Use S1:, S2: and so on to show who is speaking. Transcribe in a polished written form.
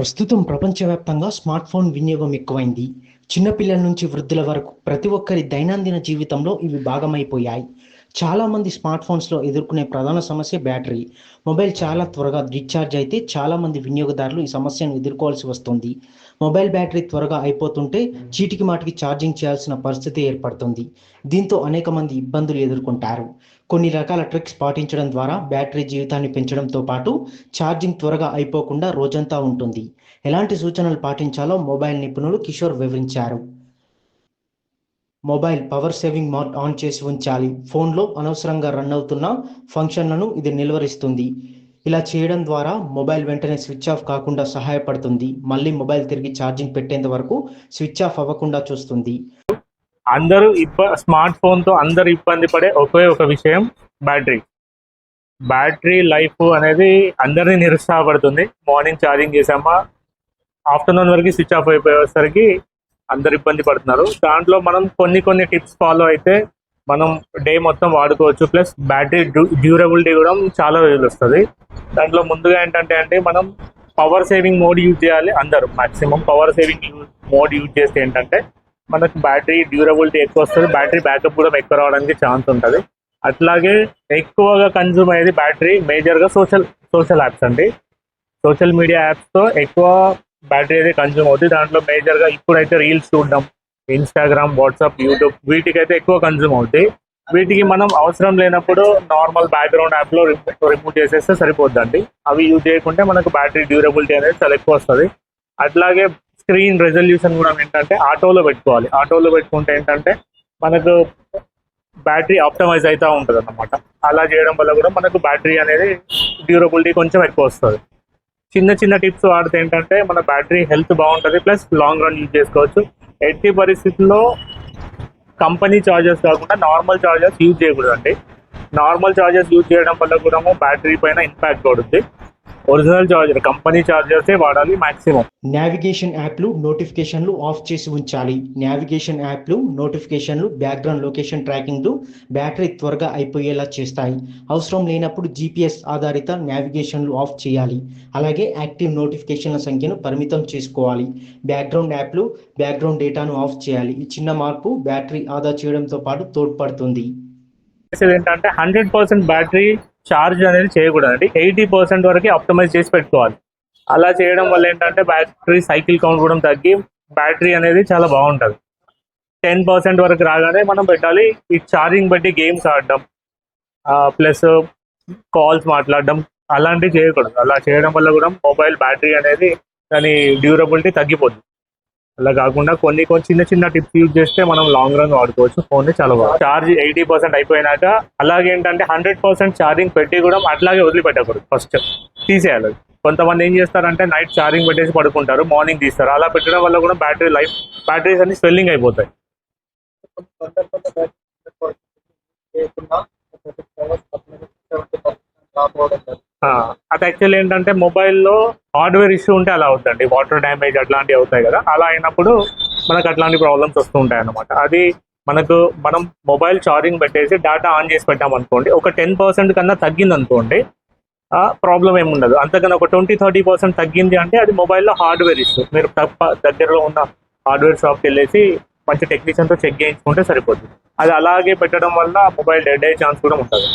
S1: ప్రస్తుతం ప్రపంచవ్యాప్తంగా smart phone వినియోగం ఎక్కువైంది. చిన్నపిల్లల నుంచి వృద్ధుల వరకు ప్రతి ఒక్కరి దైనందిన జీవితంలో ఇవి భాగమైపోయాయి. చాలామంది స్మార్ట్ ఫోన్స్లో ఎదుర్కొనే ప్రధాన సమస్య బ్యాటరీ. మొబైల్ చాలా త్వరగా డిశ్చార్జ్ అయితే చాలామంది వినియోగదారులు ఈ సమస్యను ఎదుర్కోవాల్సి వస్తుంది. మొబైల్ బ్యాటరీ త్వరగా అయిపోతుంటే చీటికి మాటికి ఛార్జింగ్ చేయాల్సిన పరిస్థితి ఏర్పడుతుంది. దీంతో అనేక మంది ఇబ్బందులు ఎదుర్కొంటారు. కొన్ని రకాల ట్రిక్స్ పాటించడం ద్వారా బ్యాటరీ జీవితాన్ని పెంచడంతో పాటు ఛార్జింగ్ త్వరగా అయిపోకుండా రోజంతా ఉంటుంది. ఎలాంటి సూచనలు పాటించాలో మొబైల్ నిపుణులు కిషోర్ వివరించారు. Mobile power saving mode on చేసి ఉంచాలి. ఫోన్లో అనవసరంగా రన్ అవుతున్న ఫంక్షన్లను ఇది నిలువరిస్తుంది. ఇలా చేయడం ద్వారా మొబైల్ వెంటనే స్విచ్ ఆఫ్ కాకుండా సహాయపడుతుంది. మళ్ళీ మొబైల్ తిరిగి ఛార్జింగ్ పెట్టేంత వరకు స్విచ్ ఆఫ్ అవ్వకుండా చూస్తుంది.
S2: అందరూ స్మార్ట్ ఫోన్తో అందరూ ఇబ్బంది పడే ఒకే ఒక విషయం బ్యాటరీ. బ్యాటరీ లైఫ్ అనేది అందరినీ నిరుత్సాహపడుతుంది. మార్నింగ్ ఛార్జింగ్ చేసామా ఆఫ్టర్నూన్ వరకు స్విచ్ ఆఫ్ అయిపోయేసరికి అందరు ఇబ్బంది పడుతున్నారు. దాంట్లో మనం కొన్ని టిప్స్ ఫాలో అయితే మనం డే మొత్తం వాడుకోవచ్చు. ప్లస్ బ్యాటరీ డ్యూరబిలిటీ కూడా చాలా రోజులు వస్తుంది. దాంట్లో ముందుగా ఏంటంటే మనం పవర్ సేవింగ్ మోడ్ యూజ్ చేయాలి. అందరూ maximum power saving mode use చేస్తే ఏంటంటే మనకు బ్యాటరీ డ్యూరబిలిటీ ఎక్కువ వస్తుంది. బ్యాటరీ బ్యాకప్ కూడా ఎక్కువ రావడానికి ఛాన్స్ ఉంటుంది. అట్లాగే ఎక్కువగా కన్జ్యూమ్ అయ్యేది బ్యాటరీ మేజర్గా సోషల్ యాప్స్ అండి. సోషల్ మీడియా యాప్స్తో ఎక్కువ బ్యాటరీ అయితే కన్జ్యూమ్ అవుతుంది. దాంట్లో మేజర్గా ఇప్పుడైతే రీల్స్ చూడడం, ఇన్స్టాగ్రామ్, వాట్సాప్, యూట్యూబ్ వీటికైతే ఎక్కువ కన్జ్యూమ్ అవుతాయి. వీటికి మనం అవసరం లేనప్పుడు నార్మల్ బ్యాక్గ్రౌండ్ యాప్లో రిమూవ్ చేసేస్తే సరిపోద్దండి. అవి యూజ్ చేయకుంటే మనకు బ్యాటరీ డ్యూరబిలిటీ అనేది చాలా ఎక్కువ వస్తుంది. అట్లాగే స్క్రీన్ రెజల్యూషన్ కూడా ఏంటంటే ఆటోలో పెట్టుకోవాలి. ఆటోలో పెట్టుకుంటే ఏంటంటే మనకు బ్యాటరీ ఆప్టమైజ్ అవుతూ ఉంటుంది అన్నమాట. అలా చేయడం వల్ల కూడా మనకు బ్యాటరీ అనేది డ్యూరబిలిటీ కొంచెం ఎక్కువ వస్తుంది. చిన్న టిప్స్ వాడితే ఏంటంటే మన బ్యాటరీ హెల్త్ బాగుంటుంది. ప్లస్ లాంగ్ రన్ యూజ్ చేసుకోవచ్చు. ఎట్టి పరిస్థితుల్లో కంపెనీ చార్జర్స్ కాకుండా నార్మల్ చార్జర్స్ యూజ్ చేయకూడదండి. నార్మల్ చార్జర్స్ యూజ్ చేయడం వల్ల కూడా బ్యాటరీ పైన ఇంపాక్ట్ పడుతుంది. ఒరిజినల్ చార్జర్ కంపెనీ చార్జర్సే వాడాలి మాక్సిమం.
S1: నావిగేషన్ యాప్లు నోటిఫికేషన్లు ఆఫ్ చేసి ఉంచాలి. నావిగేషన్ యాప్లు నోటిఫికేషన్లు బ్యాక్గ్రౌండ్ లొకేషన్ ట్రాకింగ్లు బ్యాటరీ త్వరగా అయిపోయేలా చేస్తాయి. అవసరం లేనప్పుడు జీపీఎస్ ఆధారిత నావిగేషన్లు ఆఫ్ చేయాలి. అలాగే యాక్టివ్ నోటిఫికేషన్ల సంఖ్యను పరిమితం చేసుకోవాలి. బ్యాక్గ్రౌండ్ యాప్లు బ్యాక్గ్రౌండ్ డేటాను ఆఫ్ చేయాలి. ఈ చిన్న మార్పు బ్యాటరీ ఆదా చేయడంతో పాటు తోడ్పడుతుంది.
S2: ఏంటంటే 100% బ్యాటరీ ఛార్జ్ అనేది చేయకూడదండి. 80% వరకు ఆప్టమైజ్ చేసి పెట్టుకోవాలి. అలా చేయడం వల్ల ఏంటంటే బ్యాటరీ సైకిల్ కౌంట్ కూడా తగ్గి బ్యాటరీ అనేది చాలా బాగుంటుంది. 10% వరకు రాగానే మనం పెట్టాలి. ఈ ఛార్జింగ్ బట్టి గేమ్స్ ఆడడం ప్లస్ కాల్స్ మాట్లాడడం అలాంటివి చేయకూడదు. అలా చేయడం వల్ల కూడా మొబైల్ బ్యాటరీ అనేది దాని డ్యూరబిలిటీ తగ్గిపోతుంది. అలా కాకుండా కొన్ని చిన్న టిప్స్ యూజ్ చేస్తే మనం లాంగ్ రన్ వాడుకోవచ్చు. ఫోన్ చాలా బాగా ఛార్జ్ 80% అయిపోయినాక అలాగే ఏంటంటే 100% ఛార్జింగ్ పెట్టి కూడా అట్లాగే వదిలిపెట్టకూడదు. ఫస్ట్ తీసేయాలి. కొంతమంది ఏం చేస్తారంటే నైట్ ఛార్జింగ్ పెట్టేసి పడుకుంటారు, మార్నింగ్ తీస్తారు. అలా పెట్టడం వల్ల కూడా బ్యాటరీస్ అన్ని స్వెల్లింగ్ అయిపోతాయి. అది యాక్చువల్లీ ఏంటంటే మొబైల్లో హార్డ్వేర్ ఇష్యూ ఉంటే అలా అవుతుందండి. వాటర్ డ్యామేజ్ అట్లాంటివి అవుతాయి కదా. అలా అయినప్పుడు మనకు అట్లాంటి ప్రాబ్లమ్స్ వస్తూ ఉంటాయి అన్నమాట. అది మనం మొబైల్ ఛార్జింగ్ పెట్టేసి డేటా ఆన్ చేసి పెట్టామనుకోండి, ఒక 10% కన్నా తగ్గింది అనుకోండి, ప్రాబ్లం ఏమి ఉండదు. అంతకన్నా ఒక 20-30% తగ్గింది అంటే అది మొబైల్లో హార్డ్వేర్ ఇష్యూ. మీరు దగ్గరలో ఉన్న హార్డ్వేర్ షాప్కి వెళ్ళేసి మంచి టెక్నీషియన్తో చెక్ చేయించుకుంటే సరిపోతుంది. అది అలాగే పెట్టడం వల్ల మొబైల్ డెడ్ అయ్యే ఛాన్స్ కూడా ఉంటుంది.